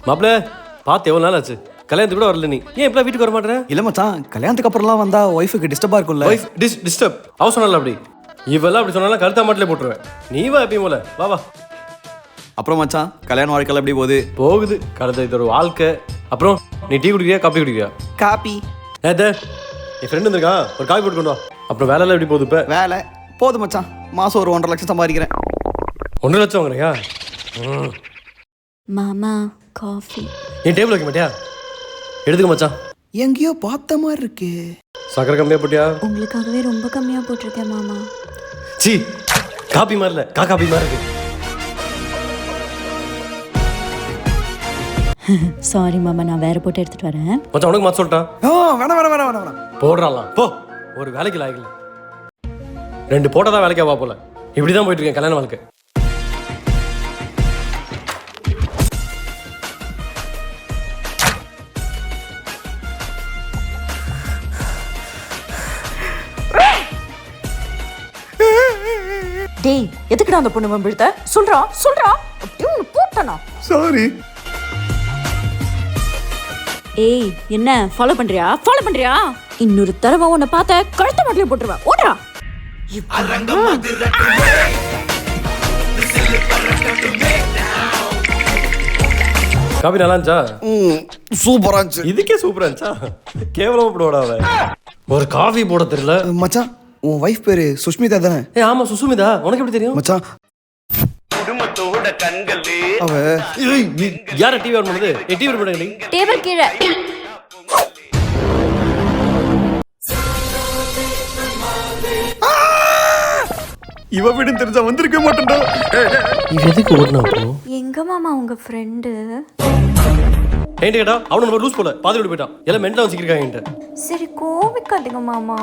மாப்பிள்ள பார்த்து எவ்வளோ நாள் ஆச்சு, கல்யாணத்துக்கு கூட வரல. நீ ஏன் இப்பெல்லாம் வீட்டுக்கு வர மாட்டேற? இல்லை மச்சான், கல்யாணத்துக்கு அப்புறம்லாம் வந்தா ஒய்ஃபுக்கு டிஸ்டர்பாக இருக்கும்ல. வைஃப் டிஸ்டர்ப் அவ சொன்னால அப்படி, இவெல்லாம் அப்படி சொன்னாலும் கழுத்தா மாட்டிலே போட்டுருவேன். நீ வா எப்பயும் போல, வா வா. அப்புறம் மச்சான், கல்யாண வாழ்க்கையில் எப்படி போகுது? போகுது கழுத, இது ஒரு வாழ்க்கை. அப்புறம் நீ டீ குடிக்கிறியா காப்பி குடிக்கிறியா? காப்பி. ஏதே என் ஃப்ரெண்டு வந்திருக்கான், ஒரு காப்பி போட்டு கொண்டு வா. அப்புறம் வேலையெல்லாம் எப்படி போகுது? இப்போ வேலை போதும் மச்சான், மாதம் ஒரு 1.5 லட்சம் சம்பாதிக்கிறேன். 1 லட்சம் வாங்குறியா? மாமா காஃபி. என் டேபிள் வைக்க மாட்டியா? எடுத்துக்க மச்சான். எங்கேயோ பார்த்த மாதிரி இருக்கு. சக்கரை கம்மியாக போட்டியா? உங்களுக்காகவே ரொம்ப கம்மியா போட்டிருக்கேன் மாமா. சி காப்பி மாதிரி இல்லை, காப்பி மாதிரி இருக்கு. சாரி மாமா, நான் வேற போட்டு எடுத்துட்டு வரேன். மச்சான் உனக்கு மாற்ற சொல்லிட்டான். வேணாம் வேணாம் வேணாம் வேணாம் வேணாம். போடுறாலாம் போ, ஒரு வேலைக்கு லாயக்கில்லை. 2 போட்டால் தான் வேலைக்கா வா போல. இப்படி தான் போயிட்டு இருக்கேன் கல்யாண வாழ்க்கை. டேய், எதுக்குடா அந்த பொண்ணு வம்பிழுத்த? சொல்றா சொல்றா, அப்படியே உன்னை போட்டனா? சாரி. ஏய், என்ன ஃபாலோ பண்றியா? ஃபாலோ பண்றியா? இன்னொரு தடவை உன்னை பார்த்த கழுத்த மாட்டிலே போட்டுருவேன். ஓடுறா. காப்பி நல்லா இருந்துச்சா? சூப்பராக இருந்துச்சு. இதுக்கே சூப்பரா இருந்துச்சா? கேவலமா போடுவாடா அவன். ஒரு காஃபி போட தெரியல. மச்சான், உன் ஒய்ஃப் பேரு சுஷ்மிதா தானே? ஏ ஆமா, சுசுமிதா. உனக்கு எப்படி தெரியும்? மச்சான் குடும்பத்தோட கண்கள் அவ யார டிவி ஆன் பண்ணுது? ஏ டிவி போடுங்க. டேபிள் கீழே. இவ வீடுன்னு தெரிஞ்சா வந்திருக்க மாட்டேன்டா. எதுக்கு ஓடுனா அப்போ? எங்க மாமா உங்க ஃப்ரெண்டு? ஏன்ட்டு கேட்டா அவனு லூஸ் போல பாதி போயிட்டான். எல்லாம் மென்டலா வச்சுக்கிருக்காங்க. சரி கோவிக்காதீங்க மாமா.